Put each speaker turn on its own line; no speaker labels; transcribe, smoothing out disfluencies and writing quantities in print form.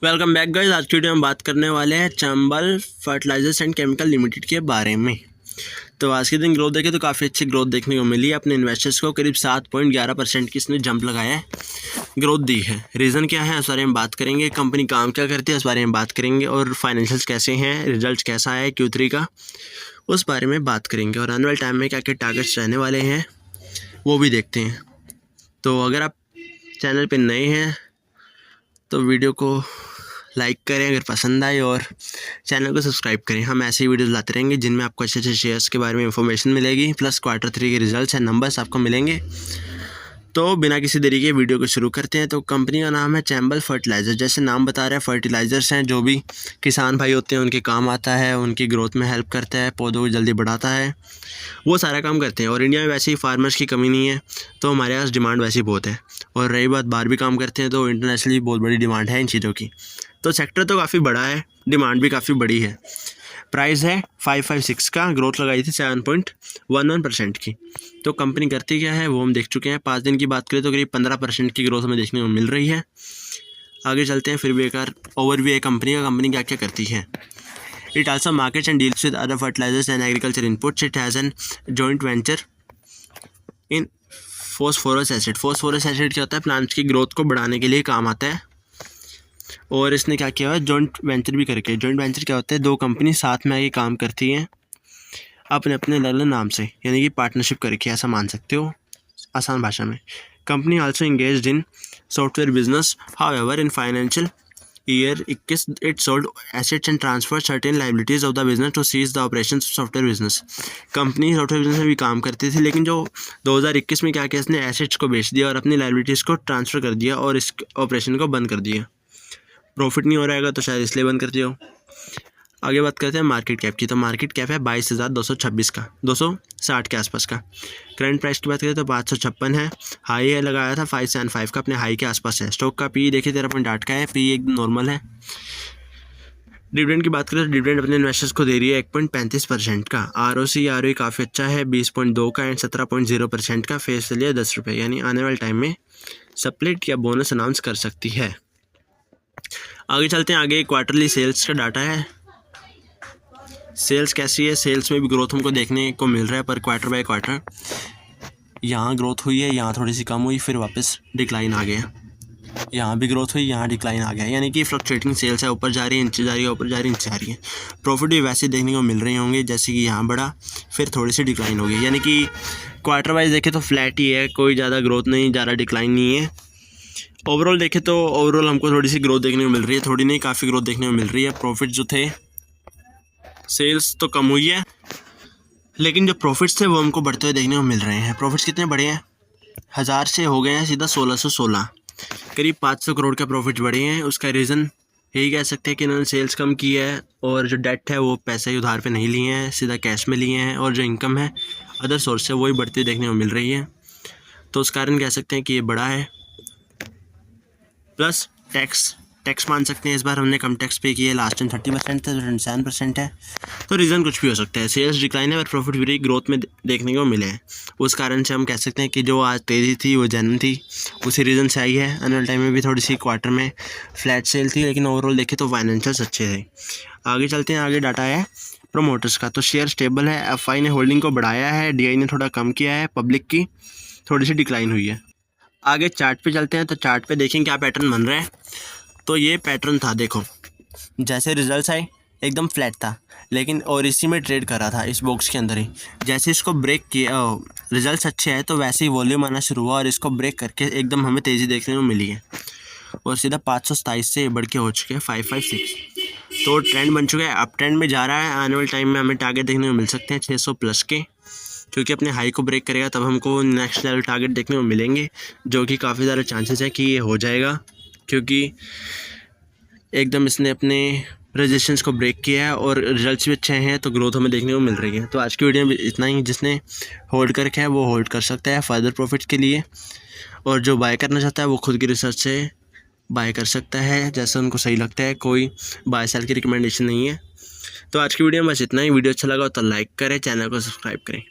Welcome back guys. आज की video में बात करने वाले हैं Chambal fertilisers and chemical limited के बारे में। तो आज के दिन ग्रोथ देखें तो काफ़ी अच्छी ग्रोथ देखने को मिली है। अपने इन्वेस्टर्स को करीब 7.11% की इसने जंप लगाया है, ग्रोथ दी है। रीज़न क्या है उस बारे में बात करेंगे, कंपनी काम क्या करती है उस बारे में बात करेंगे, और फाइनेंशियल्स कैसे हैं, रिजल्ट कैसा है Q3 का उस बारे में बात करेंगे, और आने वाले टाइम में क्या क्या टारगेट्स रहने वाले हैं वो भी देखते हैं। तो अगर आप चैनल पर नए हैं तो वीडियो को लाइक करें अगर पसंद आए, और चैनल को सब्सक्राइब करें। हम ऐसे ही वीडियोस लाते रहेंगे जिनमें आपको अच्छे अच्छे शेयर्स के बारे में इंफॉर्मेशन मिलेगी, प्लस Q3 के रिजल्ट्स एंड नंबर्स आपको मिलेंगे। तो बिना किसी देरी के वीडियो को शुरू करते हैं। तो कंपनी का नाम है चंबल फर्टिलाइज़र। जैसे नाम बता रहा है, फर्टिलाइज़र्स हैं, जो भी किसान भाई होते हैं उनके काम आता है, उनकी ग्रोथ में हेल्प करता है, पौधों को जल्दी बढ़ाता है, वो सारा काम करते हैं। और इंडिया में वैसे ही फार्मर्स की कमी नहीं है, तो हमारे पास डिमांड वैसे ही बहुत है। और रही बात बाहर भी काम करते हैं तो इंटरनेशनली बहुत बड़ी डिमांड है इन चीज़ों की। तो सेक्टर तो काफ़ी बड़ा है, डिमांड भी काफ़ी बड़ी है। प्राइस है 556 का, ग्रोथ लगाई थी 7.11% की। तो कंपनी करती क्या है वो हम देख चुके हैं। 5 दिन की बात करें तो करीब 15% की ग्रोथ हमें देखने को मिल रही है। आगे चलते हैं, फिर भी एक बार ओवरव्यू है कंपनी का, कंपनी क्या क्या करती है। It also markets and deals with other fertilisers and agriculture inputs. It has an joint venture in phosphorus acid. Phosphorus acid क्या होता है, प्लांट्स की ग्रोथ को बढ़ाने के लिए काम आता है। और इसने क्या किया है, जॉइंट वेंचर भी करके। जॉइंट वेंचर क्या होता है, दो कंपनी साथ में आके काम करती हैं अपने अपने अलग अलग नाम से, यानी कि पार्टनरशिप करके, ऐसा मान सकते हो आसान भाषा में। Company also engaged in software business. However in financial year 21 it sold assets and transfer certain liabilities of the business to cease the operation software business. Company software business में भी काम करती थी, लेकिन जो 2021 में क्या किया, इसने एसेट्स को बेच दिया और अपनी लाइबिलिटीज़ को ट्रांसफ़र कर दिया और इस ऑपरेशन को बंद कर दिया। प्रॉफिट नहीं हो रहेगा तो शायद इसलिए बंद कर दिया हो। आगे बात करते हैं मार्केट कैप की। तो मार्केट कैप है 22,226 का, 260 के आसपास का। करंट प्राइस की बात करें तो 556 है। हाई है लगाया था 575 का, अपने हाई के आसपास है। स्टॉक का पी देखिए 13.8 का है, पी एकदम नॉर्मल है। डिविडेंड की बात करें तो डिविडेंड अपने इन्वेस्टर्स को दे रही है 1.35% का। ROE काफ़ी अच्छा है 20.2 का एंड 17.0% का। फेस वैल्यू 10 रुपये, यानी आने वाले टाइम में स्प्लिट या बोनस अनाउंस कर सकती है। आगे चलते हैं, आगे क्वार्टरली सेल्स का डाटा है। सेल्स कैसी है, सेल्स में भी ग्रोथ हमको देखने को मिल रहा है, पर क्वार्टर बाय क्वार्टर यहाँ ग्रोथ हुई है, यहाँ थोड़ी सी कम हुई, फिर वापस डिक्लाइन आ गया। यहाँ भी ग्रोथ हुई, यहाँ डिक्लाइन आ गया, यानी कि फ्लक्चुएटिंग सेल्स है, ऊपर जा रही है, नीचे जा रही है, ऊपर जा रही है, नीचे जा रही है। प्रॉफिट भी वैसे देखने को मिल रहे होंगे, जैसे कि यहाँ बढ़ा फिर थोड़ी सी डिक्लाइन हो गई, यानी कि क्वार्टर वाइज देखें तो फ्लैट ही है, कोई ज़्यादा ग्रोथ नहीं, ज़्यादा डिक्लाइन नहीं है। ओवरऑल देखें तो ओवरऑल हमको थोड़ी सी ग्रोथ देखने को मिल रही है, थोड़ी नहीं काफ़ी ग्रोथ देखने को मिल रही है। प्रॉफिट जो थे, सेल्स तो कम हुई है, लेकिन जो प्रॉफिट्स थे वो हमको बढ़ते हुए देखने को मिल रहे हैं। प्रॉफिट्स कितने बढ़े हैं, 1000 से हो गए हैं सीधा 1616, करीब 500 करोड़ का प्रॉफिट बढ़े हैं। उसका रीज़न यही कह सकते हैं कि इन्होंने सेल्स कम की है, और जो डेट है वो पैसे उधार पे नहीं लिए हैं, सीधा कैश में लिए हैं, और जो इनकम है अदर सोर्स से वही बढ़ती देखने को मिल रही है। तो उस कारण कह सकते हैं कि ये बड़ा है। प्लस टैक्स मान सकते हैं, इस बार हमने कम टैक्स पे किया है, लास्ट टाइम 30% था, 27% है। तो रीज़न कुछ भी हो सकता है। सेल्स डिक्लाइन है और प्रॉफिट भी ग्रोथ में देखने को मिले हैं। उस कारण से हम कह सकते हैं कि जो आज तेज़ी थी वो जेन्युइन थी, उसी रीज़न से आई है। आने वाले टाइम में भी थोड़ी सी क्वार्टर में फ्लैट सेल थी, लेकिन ओवरऑल देखें तो फाइनेंशियल्स अच्छे थे। आगे चलते हैं, आगे डाटा है प्रोमोटर्स का। तो शेयर स्टेबल है, FI ने होल्डिंग को बढ़ाया है, DI ने थोड़ा कम किया है, पब्लिक की थोड़ी सी डिक्लाइन हुई है। आगे चार्ट पे चलते हैं, तो चार्ट पे देखें क्या पैटर्न बन रहा है। तो ये पैटर्न था, देखो जैसे रिजल्ट्स आए एकदम फ्लैट था, लेकिन और इसी में ट्रेड कर रहा था इस बॉक्स के अंदर ही। जैसे इसको ब्रेक किया, रिजल्ट्स अच्छे हैं तो वैसे ही वॉल्यूम आना शुरू हुआ, और इसको ब्रेक करके एकदम हमें तेज़ी देखने को मिली है, और सीधा 527 से बढ़ के हो चुके हैं 556। तो ट्रेंड बन चुका है, अप ट्रेंड में जा रहा है। आने वाले टाइम में हमें टारगेट देखने को मिल सकते हैं 600 प्लस के, क्योंकि अपने हाई को ब्रेक करेगा तब हमको नेक्स्ट लेवल टारगेट देखने को मिलेंगे, जो कि काफ़ी ज़्यादा चांसेस है कि ये हो जाएगा, क्योंकि एकदम इसने अपने रेजिस्टेंस को ब्रेक किया है और रिजल्ट्स भी अच्छे हैं, तो ग्रोथ हमें देखने को मिल रही है। तो आज की वीडियो में इतना ही। जिसने होल्ड कर रखा है वो होल्ड कर सकता है फर्दर प्रॉफिट्स के लिए, और जो बाय करना चाहता है वो खुद की रिसर्च से बाय कर सकता है जैसा उनको सही लगता है। कोई बाय सेल की रिकमेंडेशन नहीं है। तो आज की वीडियो में बस इतना ही। वीडियो अच्छा लगा तो लाइक करें, चैनल को सब्सक्राइब करें।